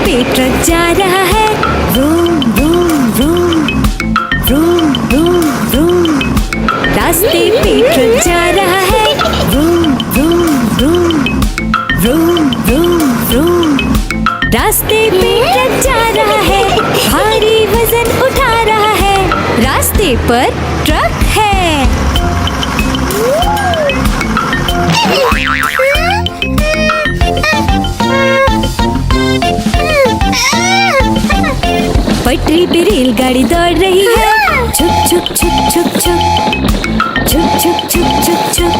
पे ट्रक जा रहा है, vroom vroom vroom, vroom vroom vroom. रास्ते पे ट्रक जा रहा है, vroom vroom vroom, vroom vroom vroom. रास्ते पे ट्रक जा रहा है, भारी वजन उठा रहा है, रास्ते पर ट्रक है। पटरी पे रेलगाड़ी दौड़ रही है, छुक छुक छुक छुक छुक, छुक छुक छुक छुक छुक।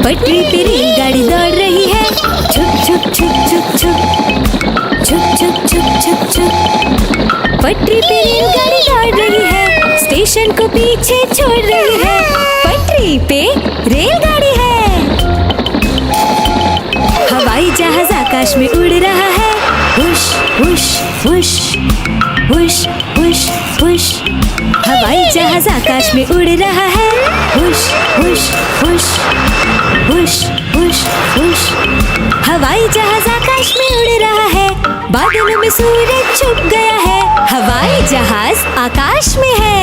पटरी पे रेलगाड़ी दौड़ रही है, छुक छुक छुक छुक छुक, छुक छुक छुक छुक छुक। पटरी पे रेलगाड़ी दौड़ रही है, स्टेशन को पीछे छोड़ रही है, पटरी पे रेलगाड़ी है। हवाई जहाज आकाश में उड़ रहा है, हुश हुश हुश, हुश हुश हुश। हवाई जहाज आकाश में उड़ रहा है, हुश हुश हुश, हुश हुश हुश। हवाई जहाज आकाश में उड़ रहा है, बादलों में सूरज छुप गया है, हवाई जहाज आकाश में है।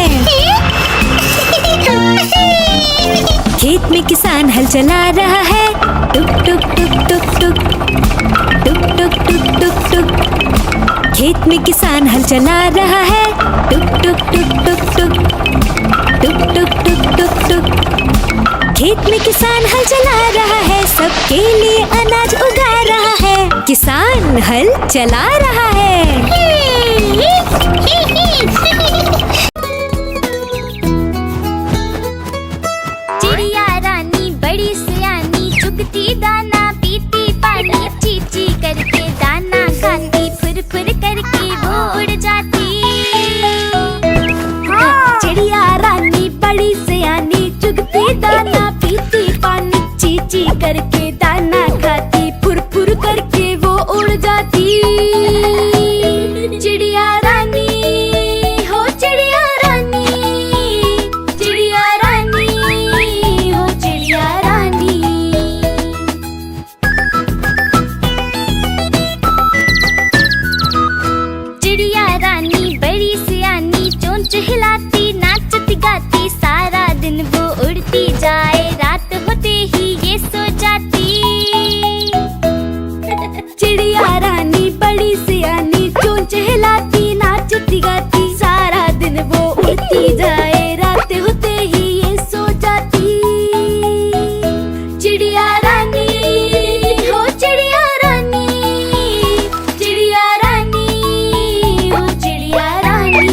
खेत में किसान हल चला रहा है, टुक टुक टुक टुक टुक, टुक टुक टुक टुक टुक। खेत में किसान हल चला रहा है, टुक टुक टुक टुक टुक, टुक टुक टुक टुक टुक। खेत में किसान हल चला रहा है, सबके लिए अनाज उगा रहा है, किसान हल चला रहा है। चिड़िया रानी बड़ी सियानी, चुगती दाना पीती पानी, ची ची करके दाना खाती, फुर फुर करके वो उड़ जाती। चिड़िया रानी बड़ी सियानी, चुगती दाना पीती पानी, ची ची करके दाना खाती, फुर फुर करके वो उड़ जाती। चिड़िया रानी हो चिड़िया रानी, चिड़िया रानी हो चिड़िया रानी। चिड़िया रानी बड़ी सियानी, चोंच हिलाती नाचती गाती, सारा दिन वो उड़ती जाए, रात होते ही ये सो जाती। चिड़िया रानी बड़ी सियानी, चोंच हिलाती नाचती गाती, सारा दिन वो उड़ती जाए, रात होते ही ये सो जाती। चिड़िया रानी हो चिड़िया रानी, चिड़िया रानी हो चिड़िया रानी।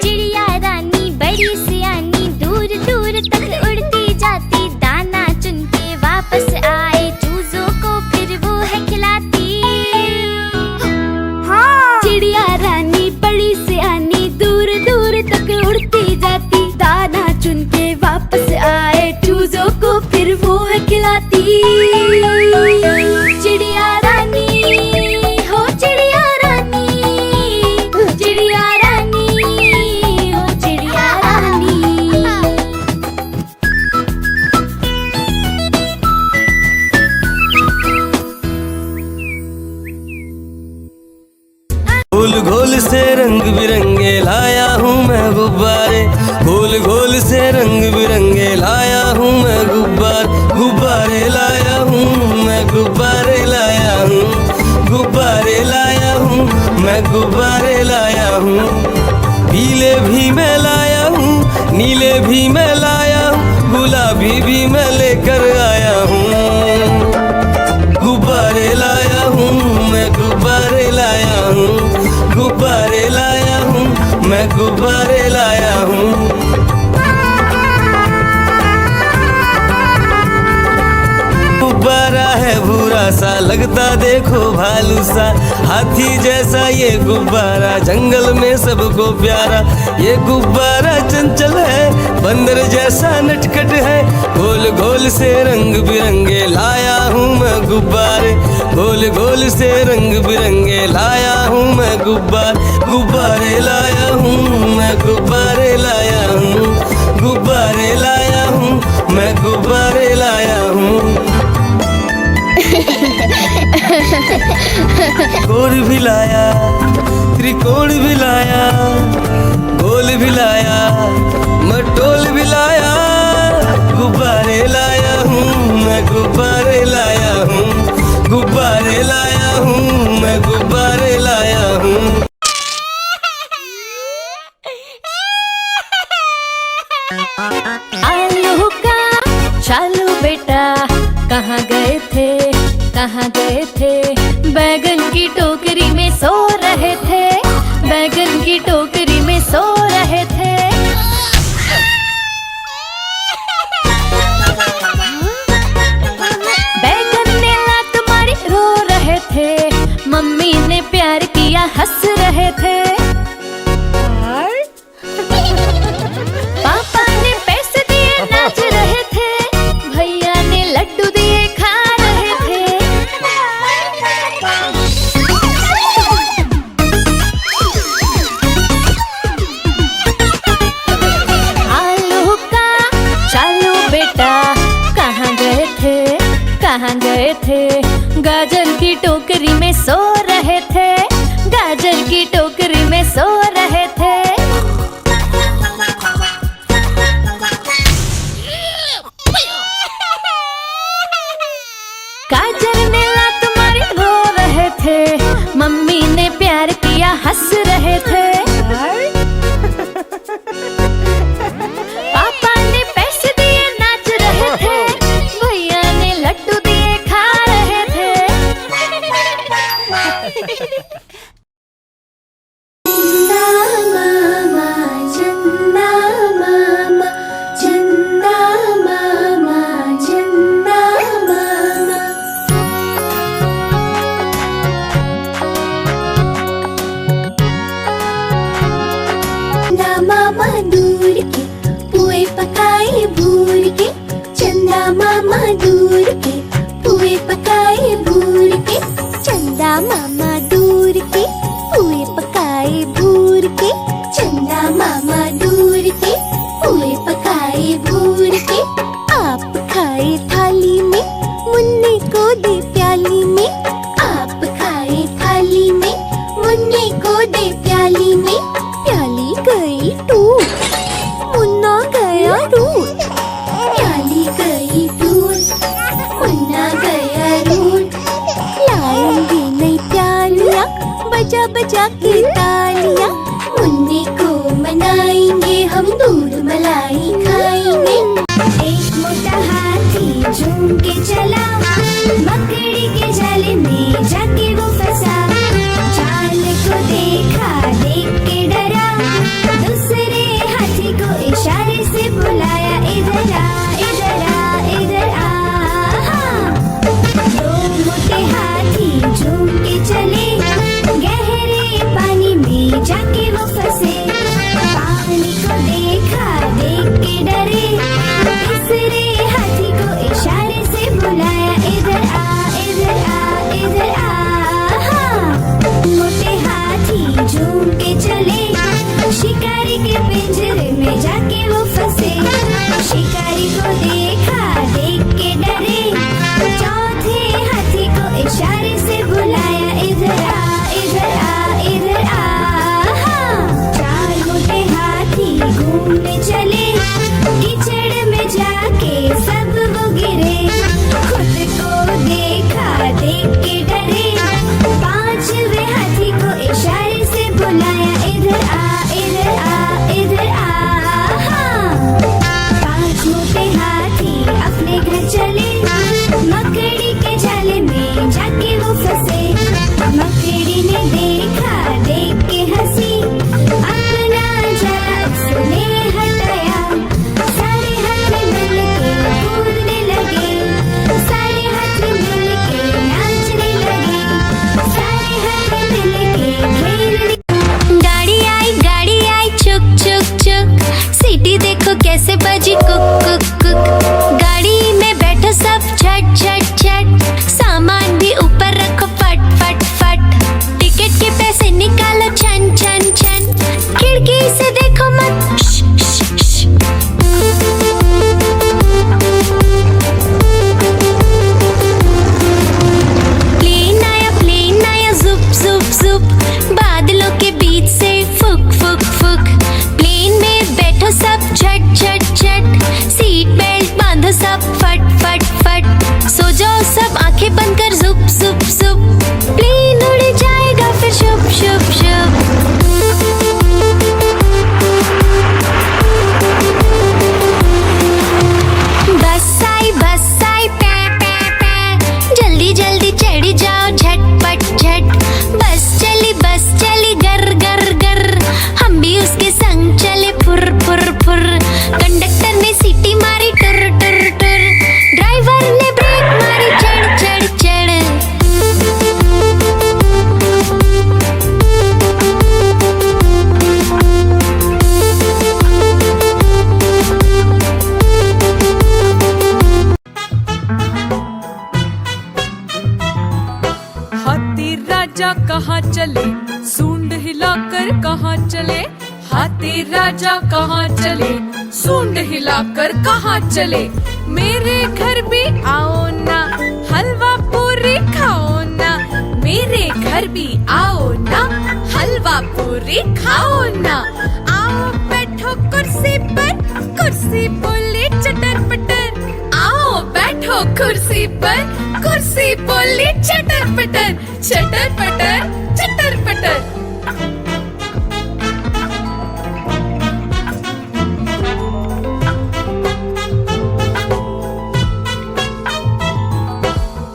चिड़िया रानी बड़ी सियानी, दूर दूर तक उड़ती जाती, दाना चुन के वापस आए, चूजों को फिर वो है खिलाती। चिड़िया रानी बड़ी सियानी, दूर दूर तक उड़ती जाती, दाना चुन के वापस आए, चूजों को फिर वो है खिलाती। चिड़िया रानी हो चिड़िया रानी, चिड़िया रानी हो चिड़िया रानी। गोल गोल से रंग बिरंगे लाया हूँ मैं गुब्बारे, गोल गोल से रंग बिरंगे लाया हूँ मैं गुब्बारे लाया हूँ मैं, गुब्बारे लाया हूँ, गुब्बारे लाया हूँ मैं, गुब्बारे लाया हूँ। पीले भी मैं लाया हूँ, नीले भी मैं लाया हूँ, गुलाबी भी मैं लेकर आया हूँ। गुब्बारे लाया हूँ मैं, गुब्बारे लाया हूँ, गुब्बारे लाया हूँ मैं, गुब्बारे लाया हूँ। गुब्बारा है भूरा सा, लगता देखो भालू सा, हाथी जैसा ये गुब्बारा, जंगल में सबको प्यारा। ये गुब्बारा चंचल है, बंदर जैसा नटखट है, गोल गोल से रंग बिरंगे लाया हूँ मैं गुब्बारे, गोल गोल से रंग बिरंगे लाया हूँ मैं गुब्बारे लाया हूँ मैं, गुब्बारे लाया हूँ, गुब्बारे लाया हूँ मैं, गुब्बारे लाया कोण भी लाया, त्रिकोण भी लाया, गोल भी लाया, मटोल भी लाया, गुब्बारे लाया हूँ मैं, गुब्बारे लाया हूँ, गुब्बारे लाया हूँ मैं, गुब्बारे लाया हूँ। आलू का चालू बेटा, कहाँ गए थे, कहाँ गए थे, बैगन की टोकरी में सो रहे थे, बैगन की टोकरी में सो रहे थे। बैगन ने लात मारी रो रहे थे, मम्मी ने प्यार किया हंस रहे थे। पापा ने पैसे दिए नाच रहे थे, भैया ने लड्डू दिए खा रहे थे। आलू का चालू बेटा, कहाँ गए थे, कहाँ गए थे, गाजर की टोकरी में सो रहे थे, गाजर की टोकरी में सो रहे थे। गाजर ने लात मारी रो रहे थे, मम्मी ने प्यार किया हंस रहे थे। पापा ने पैसे दिए नाच रहे थे, भैया ने लड्डू दिए खा रहे थे। मामा दूर के पुए पकाए भूर के, चंदा मामा दूर के पुए पकाए भूर के, चंदा मामा दूर के पुए पकाए भूर के, चंदा मामा दूर के पुए पकाए भूर के। आप खाए थाली में, मुन्ने को दे प्याली में, आप खाए थाली में, मुन्ने को दे प्याली में। प्याली गई टूट, मुन्ना गया रूठ, प्याली गई टूट, मुन्ना गया रूठ। लाएंगे नई प्यालियाँ, बजा बजा के तालियाँ, मुन्ने को मनाएंगे हम, दूध मलाई खाएंगे। एक मोटा हाथी झूम के चला, मकड़ी के जाल में जाके वो फंसा, जाल को देखा देख के डरा, दूसरे हाथी को इशारे से बुलाया, इधर आ इधर आ इधर आ। दो मोटे हाथी झूम के चले, गहरे पानी में जाके वो फंसे, पानी को देखा देख के डरे, तीसरे हाथी को इशारे से बुलाया, राजा कहाँ चले, सूंड हिलाकर कहाँ चले। हाथी राजा कहाँ चले, सूंड हिलाकर कहाँ चले। मेरे घर भी आओ ना, हलवा पूरी खाओ ना। मेरे घर भी आओ ना, हलवा पूरी खाओ ना। आओ बैठो कुर्सी पर, कुर्सी बोले चटर पटर। आओ बैठो कुर्सी पर, कुर्सी बोले चटर पटर। चटर पटर चटर पटर।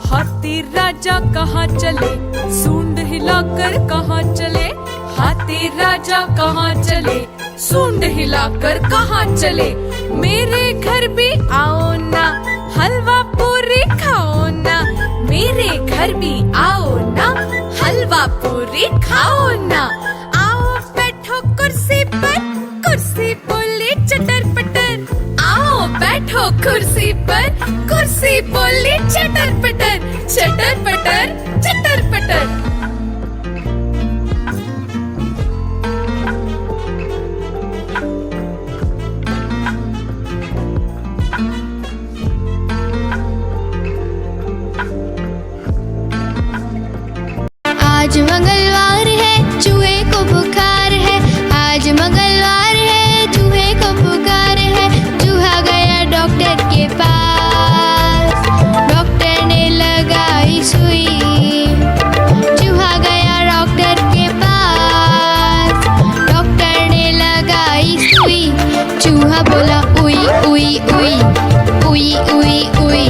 हाथी राजा कहाँ चले, सूंड हिलाकर कहाँ चले। हाथी राजा कहाँ चले, सूंड हिलाकर कहाँ चले। मेरे घर भी आओ ना, हलवा पूरी खाओ ना। मेरे घर भी आओ ना, हलवा पूरी खाओ ना। आओ बैठो कुर्सी पर, कुर्सी बोले चटर पटर। आओ बैठो कुर्सी पर, कुर्सी बोले चटर पटर। चटर पटर चटर पटर। आज मंगलवार है, चूहे को बुखार है। आज मंगलवार है, चूहे को बुखार है। चूहा गया डॉक्टर के पास, डॉक्टर ने लगाई सुई। चूहा गया डॉक्टर के पास, डॉक्टर ने लगाई सुई। चूहा बोला उई उई उई उई उई उई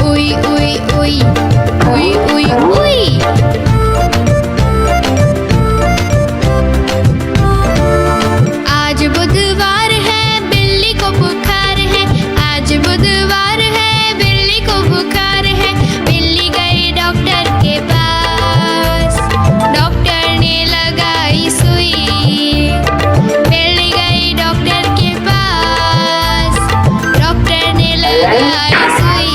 उई उई उई उई उई उई। आज बुधवार है, बिल्ली को बुखार है। आज बुधवार है, बिल्ली को बुखार है। बिल्ली गई डॉक्टर के पास, डॉक्टर ने लगाई सुई। बिल्ली गई डॉक्टर के पास, डॉक्टर ने लगाई सुई।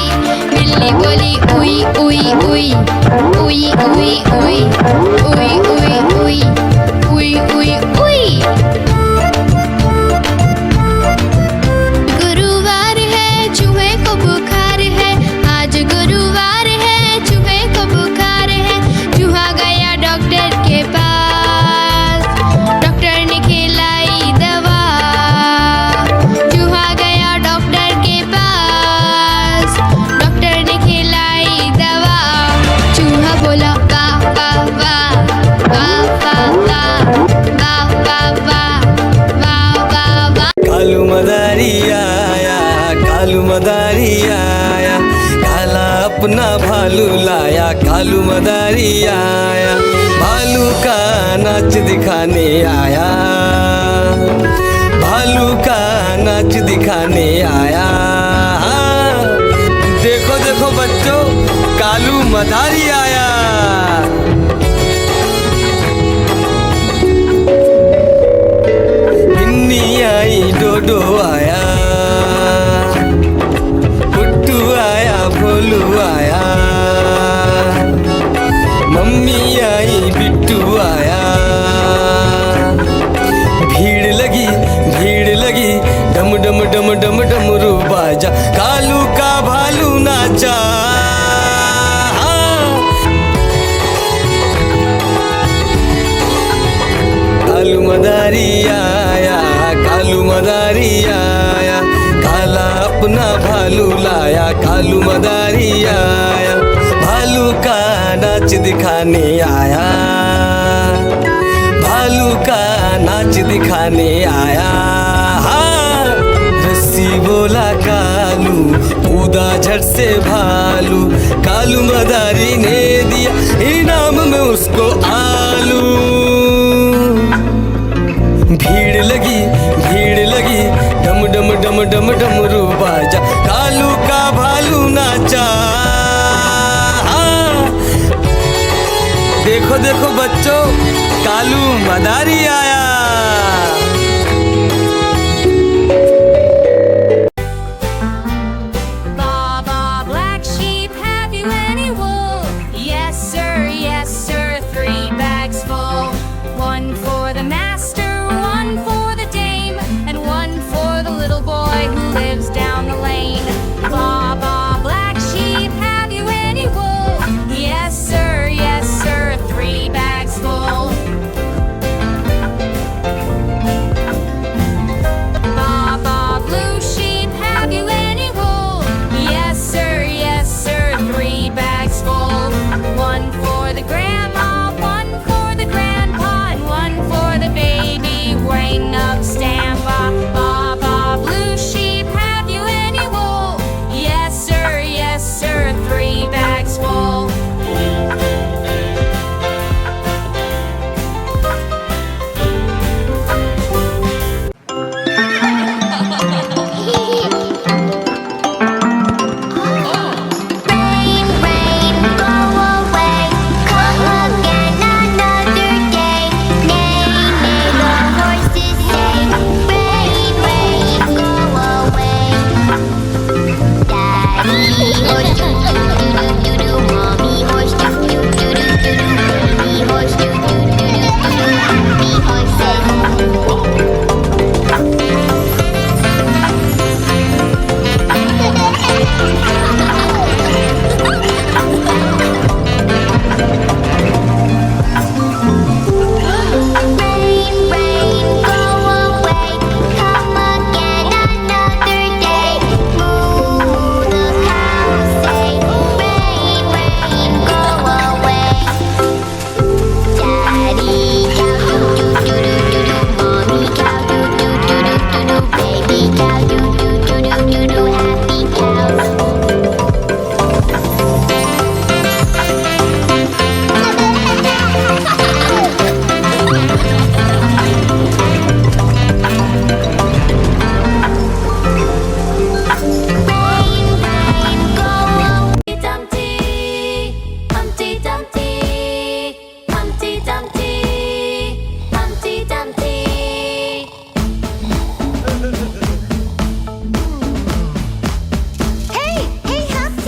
बिल्ली बोली उई उई उई उई उई उई उई उई उई उई उई उई। गुरुवार है, चूहे को बुखार है। आज गुरुवार है, चूहे को बुखार है। चूहा गया डॉक्टर के पास, डॉक्टर ने खिलाई दवा। चूहा गया डॉक्टर के पास, डॉक्टर ने खिलाई दवा। चूहा बोला वाह वाह वाह वाह वाह वाह वाह वाह वाह वाह वाह। कालू मदारी आया, कालू मदारी आया। काला अपना भालू लाया, कालू मदारी आया। भालू का नाच दिखाने आया, भालू का नाच दिखाने आया। देखो देखो बच्चों, कालू मदारी आया। बिन्नी आई, डोडो आया, गुड्डू आया, भोलू आया। मम्मी आई, बिट्टू आया। भीड़ लगी, भीड़ लगी, डम डम डम डम डमरू बाजा। कालू का भालू नाचा। कालू मदारी आया, कालू मदारी आया। काला अपना भालू लाया, कालू मदारी आया। भालू का नाच दिखाने आया, भालू का नाच दिखाने आया। रस्सी बोला कालू, कूदा झट से भालू। कालू मदारी ने दिया इनाम में उसको आलू। भीड़ लगी, भीड़ लगी, डम डम डम डम डमरू बाजा। कालू का भालू नाचा। देखो देखो बच्चों, कालू मदारी आया। Baba, black sheep, have you any wool? Yes sir, 3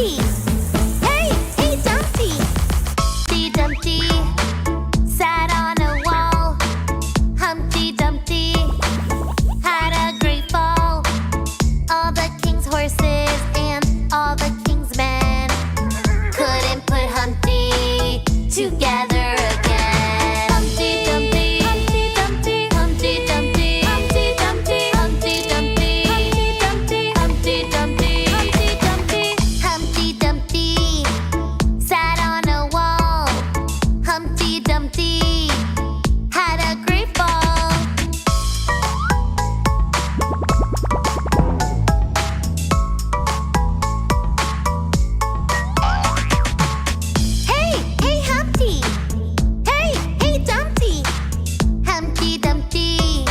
Dumpty. Hey, hey, Dumpty. Humpty Dumpty sat on a wall. Humpty Dumpty had a great fall. All the king's horses and all the king's men couldn't put Humpty together again. Humpty Dumpty, Humpty Dumpty, Humpty Dumpty, Humpty Dumpty, Humpty Dumpty, Humpty Dumpty, Humpty Dumpty, Humpty Dumpty. Humpty Dumpty sat on a wall. Humpty Dumpty had a great fall. Hey, hey, Humpty. Hey, hey, Dumpty. Humpty Dumpty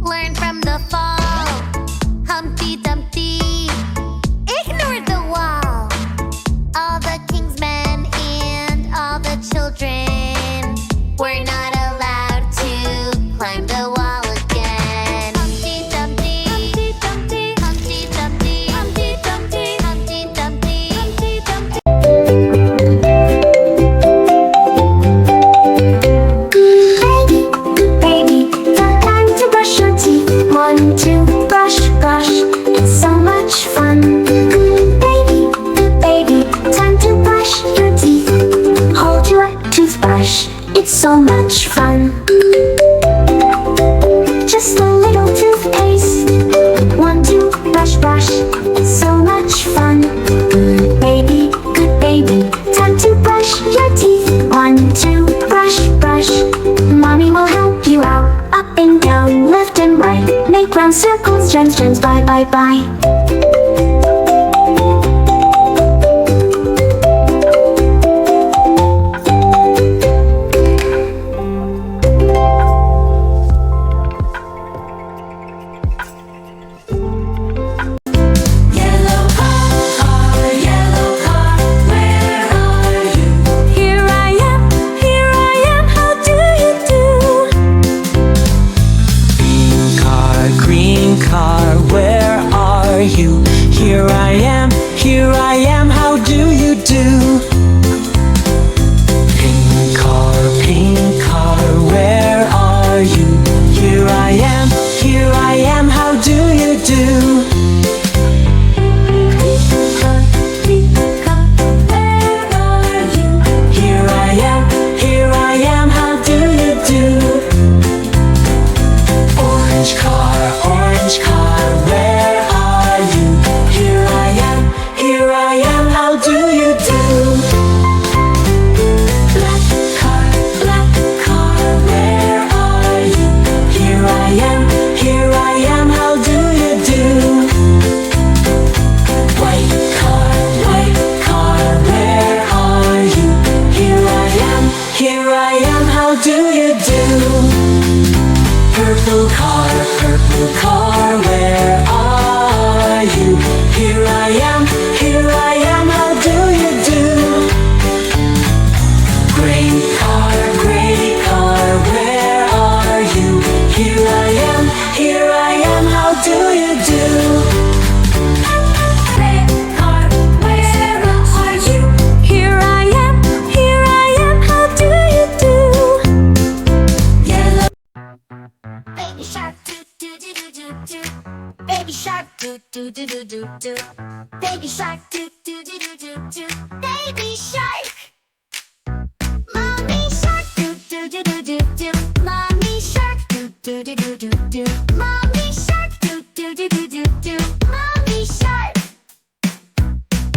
learned from the fall. Humpty Dumpty ignored the wall. All the king's men and all the children were not allowed to climb the wall again. Humpty Dumpty, Humpty Dumpty, Humpty Dumpty, Humpty Dumpty, Humpty Dumpty, Humpty Dumpty. Baby, the time to brush your teeth. 1, 2, brush, brush. It's so much fun. Baby, time to brush your teeth. Hold your toothbrush. It's so much fun. Just a little toothpaste. 1, 2, brush, brush. It's so much fun. Good baby, time to brush your teeth. 1, 2, brush, brush. Mommy will help you out. Up and down, left and right. Make round circles, gems, gems, bye, bye, bye. Here I am, how do you do? Green car, where are you? Here I am, how do you do? Pink car, where are you? Here I am, how do you do? Here I am, how do you do? Orange car, where are you? Here I am, how do you do? Black car, where are you? Here I am, how do you do? White car, where are you? Here I am, how do you do? Purple car, where are you? Here I am, how do you do? Gray car, where are you? Here I am, how do you do? Red car, where are you? Here I am, how do you do? Yellow Baby shark, do do do do do do. Baby shark, do do do do do do. Baby shark, do do do do do do. Baby shark. Mommy shark, do do do do do do. Mommy shark, do do do do do do. Mommy shark, do do do do do do. Mommy shark.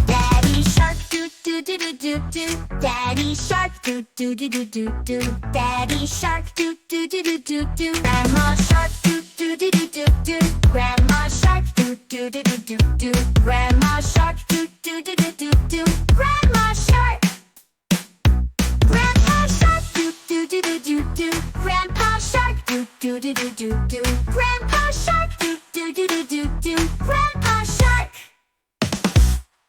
Daddy shark, do do do do do do. Daddy shark, do do do do do do. Daddy shark, do do do do do do. Grandma shark, do do do do do do. Grandma shark, do do do do do do. Grandma shark, do do do do do do. Grandma shark. Grandpa shark, do do do do do do. Grandpa shark, do do do do do do. Grandpa shark, do do do do do do. Grandpa shark.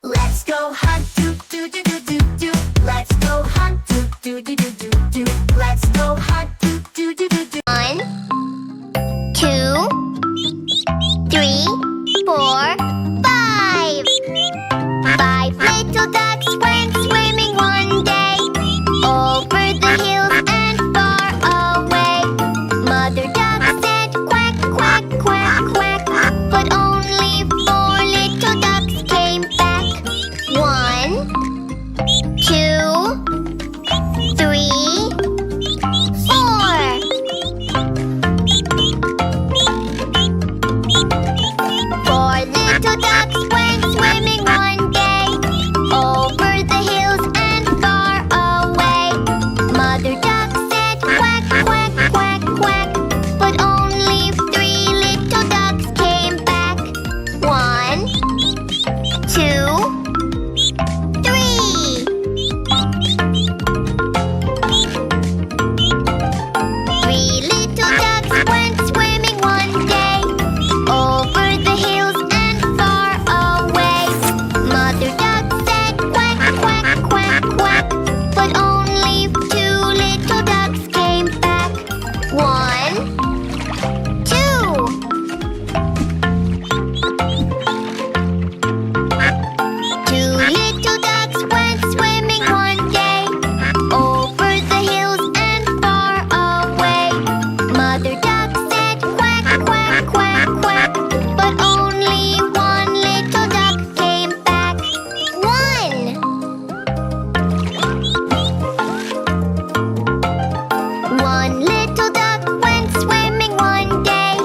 Let's go hunt, do do do do do do. Let's go hunt, do do do do do do. Let's go hunt, do do do do do. 1, 2, 3, 4, 5. 5 little little ducks went swimming one day over the hills and far away. Mother duck said quack, quack, quack, quack, but only 4 little ducks came back. 1, 2, 3, 4. 4 little ducks went swimming one day over the hills and far away. Mother duck said quack, quack, quack, quack, but only 3 little ducks came back. 1, 2, 3. 3 little ducks went swimming one day over the hills and far away. Mother duck said quack, quack, quack, quack, but only 2 little ducks came back. 1, 2. 2 little ducks went swimming one day over the hills and far away. Mother duck said quack, quack, quack, quack, but only 1 little duck came back. 1. 1 little duck went swimming one day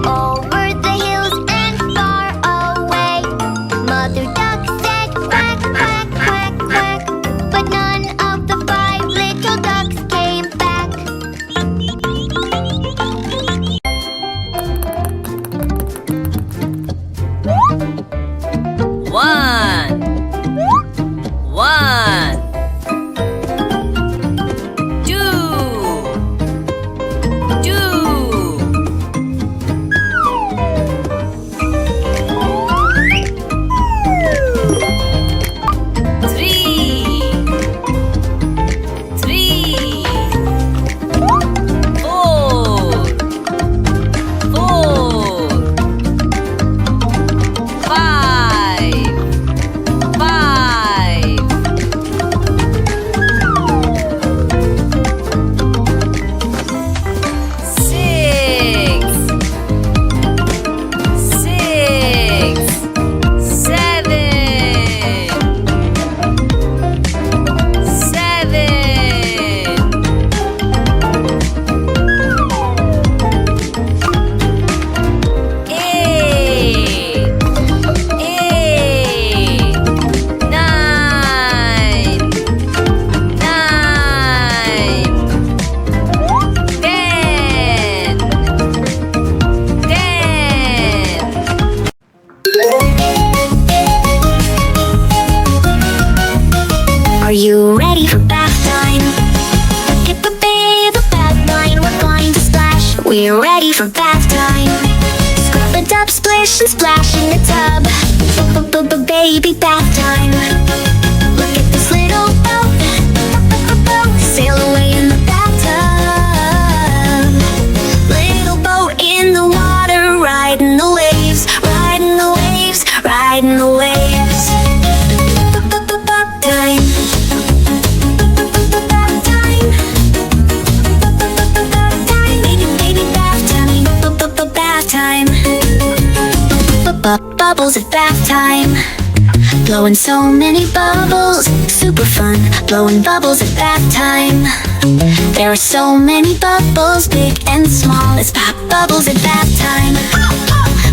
over the hills and far away. Mother duck said quack, quack, quack, quack, but none of the 5 little ducks came back. One, one, two, two, three, three, 4, 4, 5, 5, 6, 6, 7, 8, 9, 10, 10. Are you ready for bath time? Hip a the bath line, we're going to splash. We're ready for bath time. Scrub it up, splish and splash in the tub. Baby bath time. Look at this little boat. Sail away in the bathtub. Little boat in the water, riding the waves, riding the waves, riding the waves. Bath time. Bath time. Bath time. Baby bath time. Bath time. Bubbles at bath time. Blowing so many bubbles, super fun. Blowing bubbles at bath time. There are so many bubbles, big and small. Let's pop bubbles at bath time.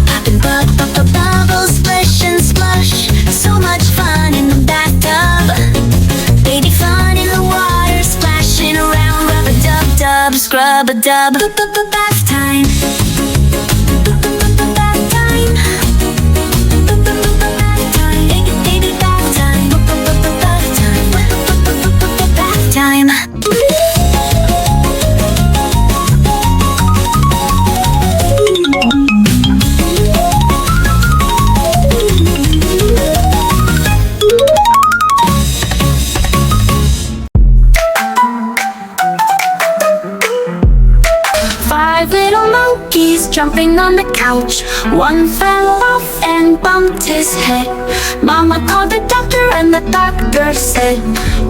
Popping bubbles, splish and splush. So much fun in the bathtub. Baby fun in the water, splashing around. Rub a dub dub, scrub a dub. Bath time. Bath time. Bath time. Baby bath time. Bath time. Bath time. jumping on the couch. One fell off and bumped his head. Mama called the doctor and the doctor said,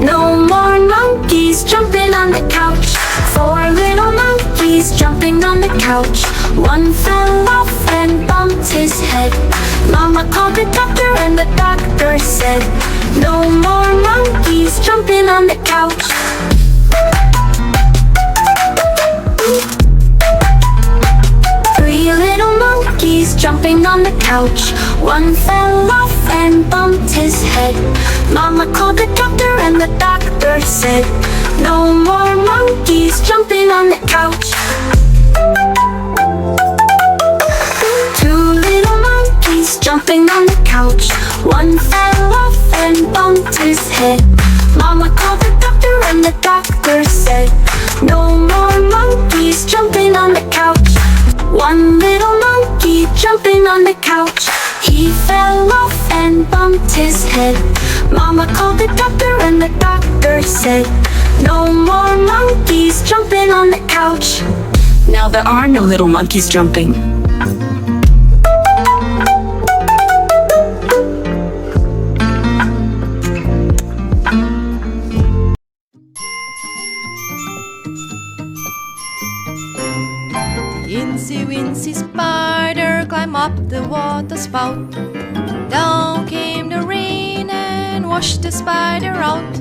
no more monkeys jumping on the couch. Four little monkeys jumping on the couch. One fell off and bumped his head. Mama called the doctor and the doctor said, no more monkeys jumping on the couch. Three little monkeys jumping on the couch. One fell off and bumped his head. Mama called the doctor and the doctor said, no more monkeys jumping on the couch. Two little monkeys jumping on the couch. One fell off and bumped his head. Mama called the doctor and the doctor said, no more monkeys jumping on the couch. One little monkey jumping on the couch. He fell off and bumped his head. Mama called the doctor and the doctor said, no more monkeys jumping on the couch. Now there are no little monkeys jumping. Incy wincy spider climbed up the water spout. Down came the rain and washed the spider out.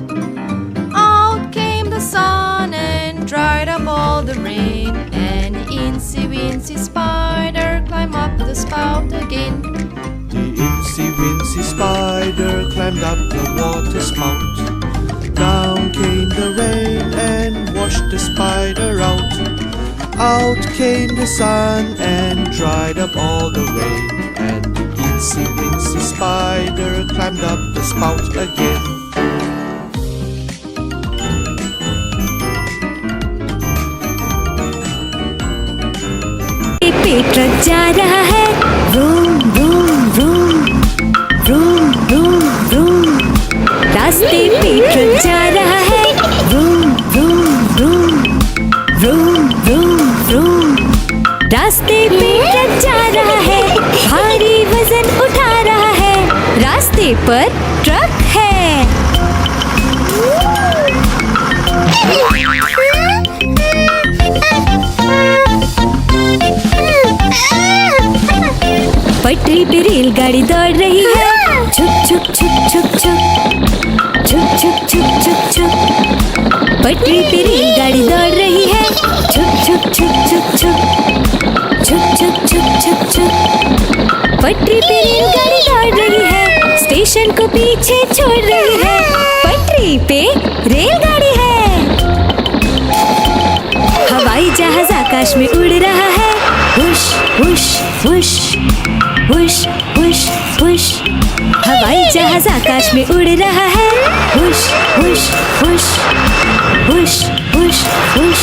Out came the sun and dried up all the rain. And incy wincy spider climbed up the spout again. The incy wincy spider climbed up the water spout. Down came the rain and washed the spider out. Out came the sun and dried up all the rain. And the incy wincy spider climbed up the spout again. पे truck जा रहा है, room room room room room room. रास्ते पे truck जा रहा है, room room room room room room. रास्ते पे ट्रक जा रहा है, भारी वजन उठा रहा है। रास्ते पर ट्रक है। पटरी पे रेलगाड़ी दौड़ रही है, छुक छुक छुक छुक छुक छुक छुक छुक छुक छुक। पटरी पे रेलगाड़ी दौड़ रही है, छुक छुक छुक छुक छुक छुक छुक छुक छुक छुक। पटरी पे रेलगाड़ी दौड़ रही है, स्टेशन को पीछे छोड़ रही है। पटरी पे रेलगाड़ी है। हवाई जहाज आकाश में उड़ रहा है, हुश हुश हुश हुश हुश हुश। हवाई जहाज आकाश में उड़ रहा है, हुश हुश हुश हुश हुश हुश।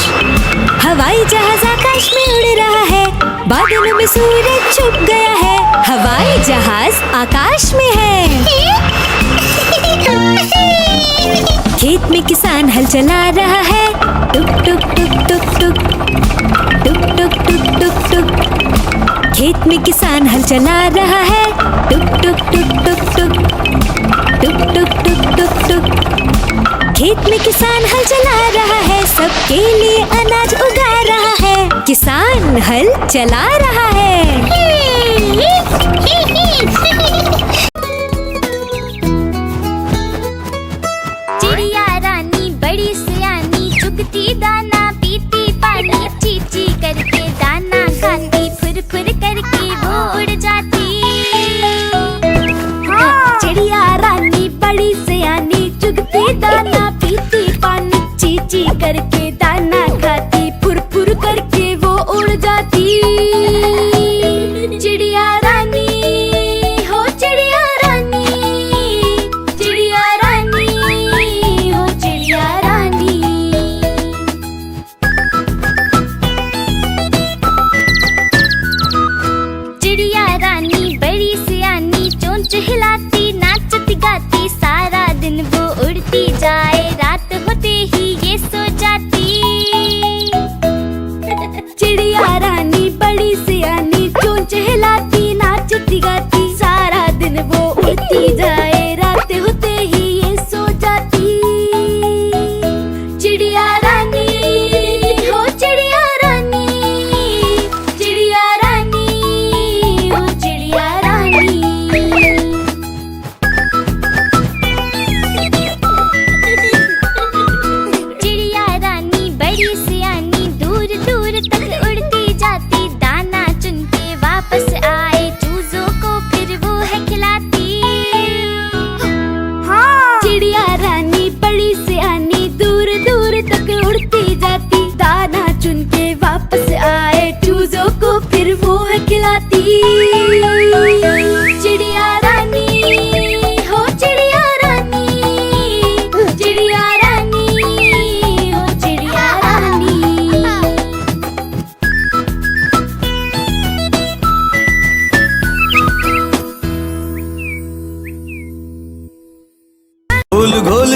हवाई जहाज आकाश में उड़ रहा है, बादलों में सूरज छुप गया है। हवाई जहाज आकाश में है। खेत में किसान हल चला रहा है, टुक टुक टुक टुक टुक टुक टुक टुक टुक टुक। खेत में किसान हल चला रहा है, टुक टुक टुक टुक टुक टुक टुक टुक टुक टुक। खेत में किसान हल चला रहा है, सबके लिए अनाज उगा रहा है। किसान हल चला रहा है। चिड़िया रानी बड़ी सियानी, चुगती दाना पीती पानी, चीची करके दाना खाती, फुर फुर करके वो उड़ जाती। चिड़िया रानी बड़ी सियानी, चुगती दाना पीती पानी, चीची करके दाना खाती, फुर फुर करके वो उड़ जाती। चिड़िया रानी हो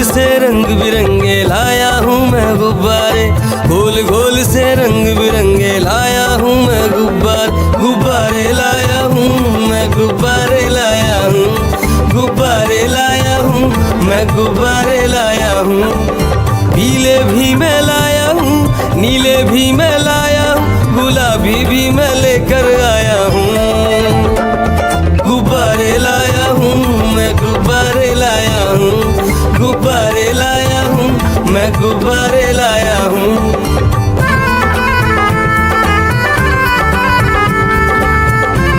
से रंग बिरंगे लाया हूँ मैं गुब्बारे, गोल गोल से रंग बिरंगे लाया हूँ मैं गुब्बारे लाया हूँ मैं, गुब्बारे लाया हूँ, गुब्बारे लाया हूँ मैं, गुब्बारे लाया हूँ। पीले भी मैं लाया हूँ, नीले भी मैं लाया हूँ, गुलाबी भी मैं लेकर आया हूँ। गुब्बारे लाया हूँ मैं, गुब्बारे लाया हूँ, गुब्बारे लाया हूँ मैं, गुब्बारे लाया हूँ।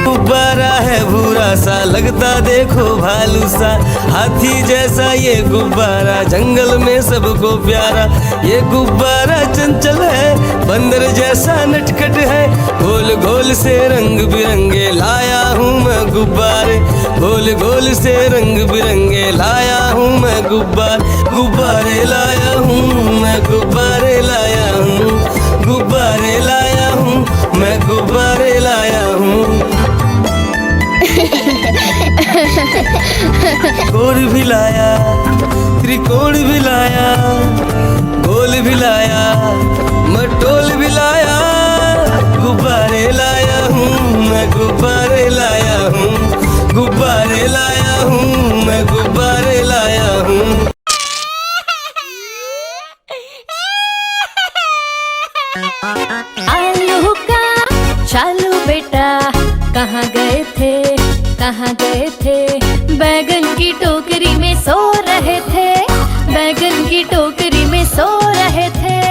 गुब्बारा है भूरा सा लगता देखो भालू सा, हाथी जैसा ये गुब्बारा जंगल में सबको प्यारा। ये गुब्बारा चंचल है, बंदर जैसा नटखट है, गोल गोल से रंग बिरंगे लाया हूँ मैं गुब्बारे, गोल गोल से रंग बिरंगे लाया हूँ मैं गुब्बारे लाया हूँ मैं, गुब्बारे लाया हूँ, गुब्बारे लाया हूँ मैं, गुब्बारे लाया हूँ। गोल भी लाया, त्रिकोण भी लाया, गोल भी लाया, मटोल भी लाया, गुब्बारे लाया हूँ मैं, गुब्बारे लाया हूँ, गुब्बारे लाया हूँ मैं, गुब्बारे लाया हूँ। आलू का चालू बेटा कहाँ गए थे, कहाँ गए थे, बैगन की टोकरी में सो रहे थे, बैगन की टोकरी में सो रहे थे।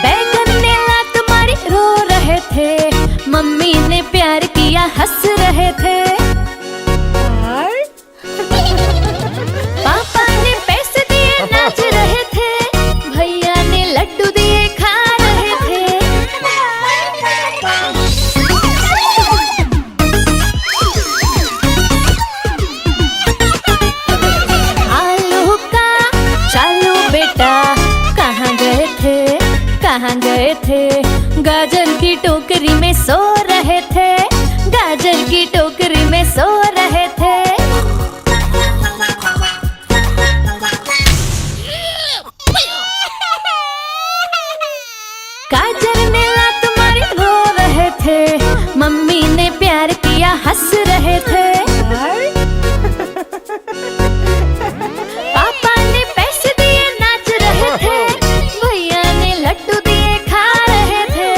बैगन ने लात मारी रो रहे थे, मम्मी ने प्यार किया हंस रहे थे। पापा ने पैसे दिए नाच रहे थे, भैया ने लड्डू दिए खा रहे थे। आलू का चालू बेटा कहाँ गए थे, कहाँ गए थे, गाजर की टोकरी में सो रहे थे, गाजर की टोकरी में सो रहे थे। गाजर ने लात मारी रो रहे थे, मम्मी ने प्यार किया हंस रहे थे। पापा ने पैसे दिए नाच रहे थे, भैया ने लड्डू दिए खा रहे थे।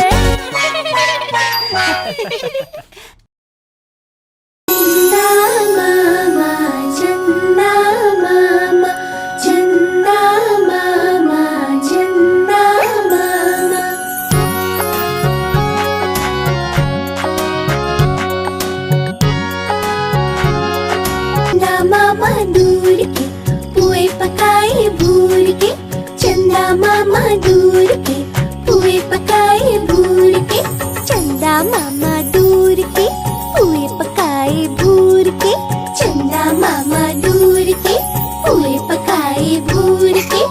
चंदा मामा, चंदा मामा, चंदा मामा, चंदा मामा दूर के पुए पकाए भूर के, चंदा मामा दूर के पुए पकाए भूर के, चंदा मामा दूर के पुए पकाए भूर के, चंदा मामा दूर के पुए पकाए भूर के।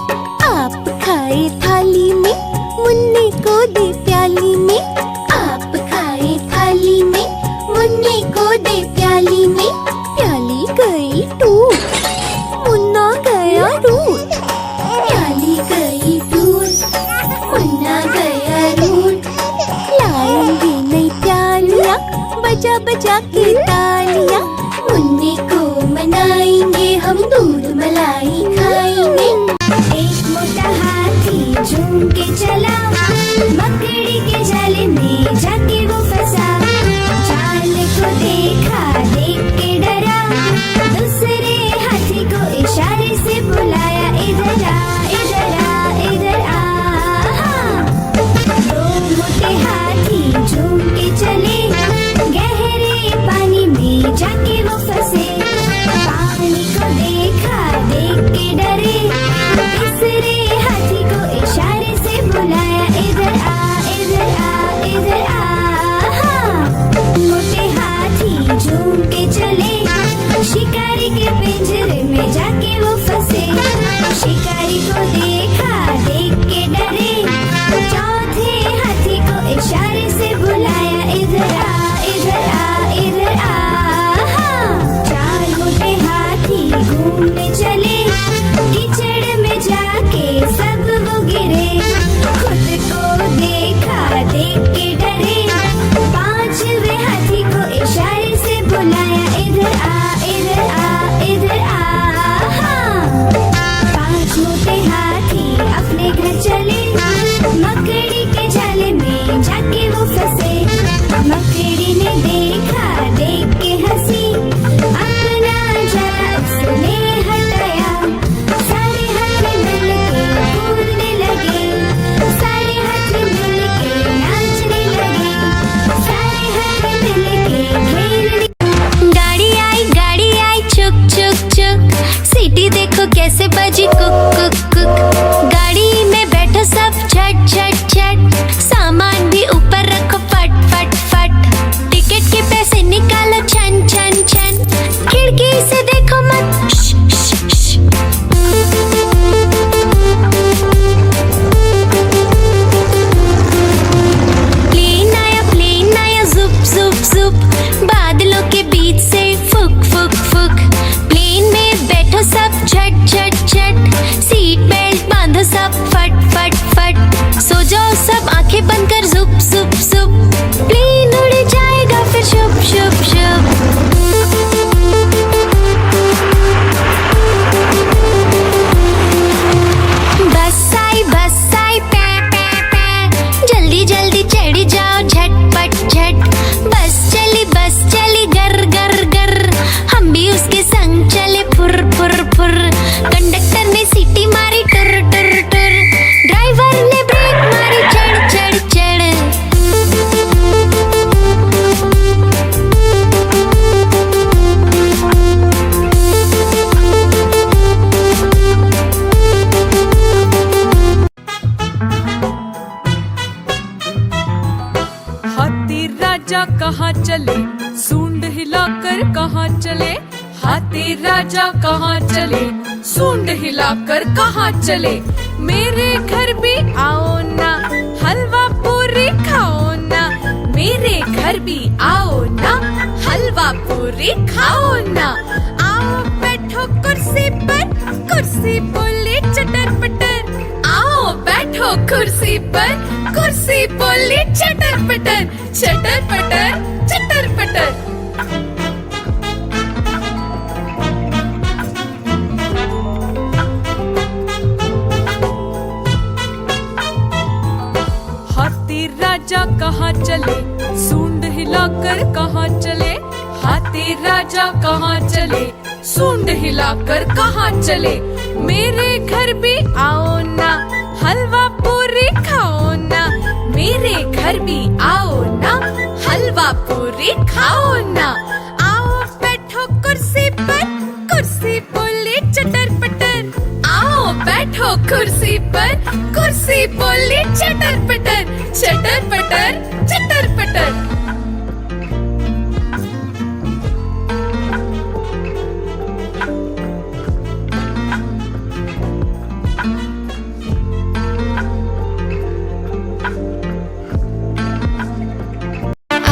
आप खाए थाली में, मुन्ने को दे प्याली में, आप खाए थाली में, मुन्ने को दे प्याली में। प्याली गई टूट, मुन्ना गया रूठ, प्याली गई टूट, मुन्ना गया रूठ। लाएंगे नई प्यालियाँ बजा बजा के तालियाँ, मुन्ने को मनाएंगे हम, दूध मलाई खाएंगे। एक मोटा हाथी झूम के चला, मकड़ी के जाल में जाके वो फंसा, जाल को देखा देख के डरा, दूसरे हाथी को इशारे से बुलाया, इधर आ इधर आ इधर आ। दो मोटे हाथी झूम के चले, गहरे पानी में जाके वो फंसे, पानी को देखा देख के डरे, तीसरे हाथी को इशारे से बुलाया, इधर आ इधर आ इधर आ। मोटे हाथी झूम के चले, शिकारी के पिंजरे में जाके वो फंसे, शिकारी को देखा देख के डरे, चौथे हाथी को इशारे से बुलाया, इधर आ इधर आ इधर आ। हिलाकर कहाँ चले, हाथी राजा कहाँ चले, सूंड हिलाकर कहाँ चले। मेरे घर भी आओ ना, हलवा पूरी खाओ ना, मेरे घर भी आओ ना, हलवा पूरी खाओ ना। आओ बैठो कुर्सी पर, कुर्सी बोले चटर पटर, आओ बैठो कुर्सी पर, कुर्सी बोले चटर पटर, चटर पटर चटर पटर। हाथी राजा कहाँ चले, सूंड हिलाकर कहाँ चले, हाथी राजा कहाँ चले, सूंड हिलाकर कहाँ चले। मेरे घर भी आओ ना, हलवा पूरी खाओ ना, मेरे घर भी आओ ना, हलवा पूरी खाओ ना। आओ बैठो कुर्सी पर, कुर्सी बोले चटर पटर, आओ बैठो कुर्सी पर, कुर्सी बोले चटर पटर, चटर पटर चटर पटर।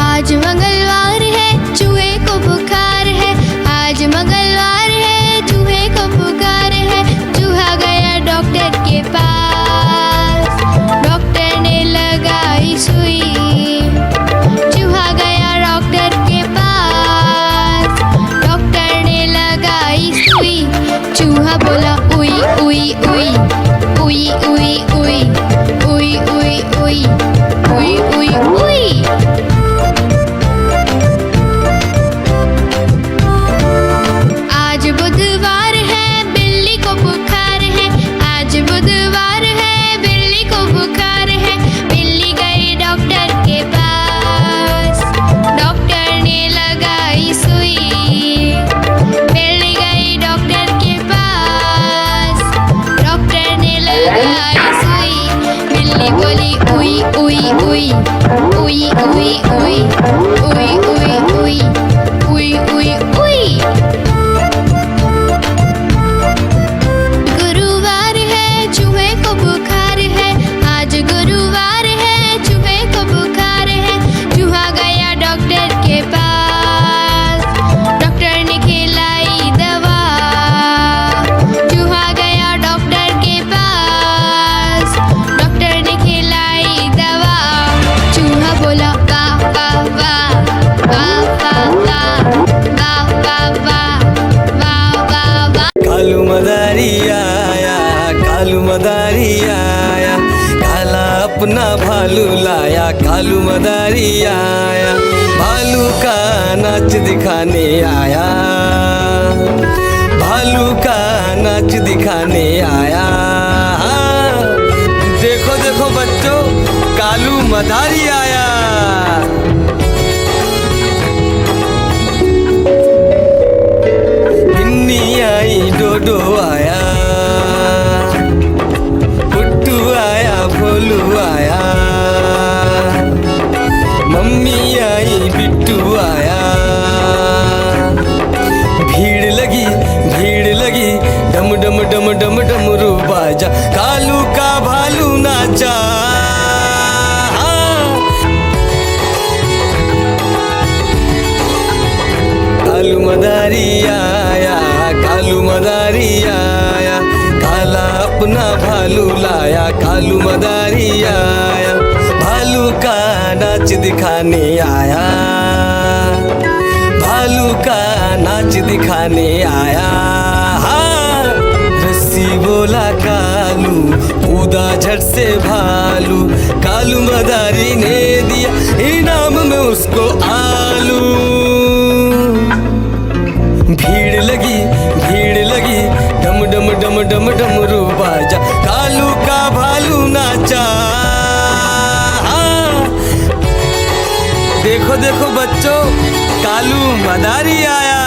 आज मंगलवार है, चूहे को बुखार है, आज मंगलवार है, चूहे को बुखार है। चूहा गया डॉक्टर के पास, डॉक्टर ने लगाई सुई। चूहा गया डॉक्टर के पास, डॉक्टर ने लगाई सुई। चूहा बोला उई उई उई, उई उई उई, उई उई उई, उई उई उई। आज बुधवार है, बिल्ली को बुखार है, आज बुधवार है, बिल्ली को बुखार है। बिल्ली गई डॉक्टर के पास, डॉक्टर ने लगाई सुई। बिल्ली गई डॉक्टर के पास, डॉक्टर ने लगाई सुई। बिल्ली बोली उई उई उई, उई उई उई, उई उई उई, उई उई उई। गुरुवार है, चूहे को बुखार है, आज गुरुवार है, चूहे को बुखार है। चूहा गया डॉक्टर के पास, डॉक्टर ने खिलाई दवा। चूहा गया डॉक्टर के पास, डॉक्टर ने खिलाई दवा। चूहा बोला वाह वाह वाह, वाह वाह वाह, वाह वाह वाह, वाह वाह वाह। कालू मदारी आया, कालू मदारी आया, काला अपना भालू लाया, कालू मदारी आया, भालू का नाच दिखाने आया, भालू का नाच दिखाने आया। देखो देखो बच्चों, कालू मदारी आया। गिन्नी आई, डोडो आया, गुड्डू आया, भोलू आया, मम्मी आई, बिट्टू आया। भीड़ लगी, भीड़ लगी, डम डम डम डम डमरू बाजा, कालू का भालू नाचा। कालू मदारी आया, कालू मदारी आया, काला अपना भालू लाया, कालू मदारी आया, भालू का नाच दिखाने आया, भालू का नाच दिखाने आया। रस्सी बोला कालू, कूदा झट से भालू, कालू मदारी ने दिया इनाम में उसको आलू। भीड़ लगी, भीड़ लगी, डम डम डम डम डमरू बाजा, कालू का भालू नाचा। देखो देखो बच्चों, कालू मदारी आया।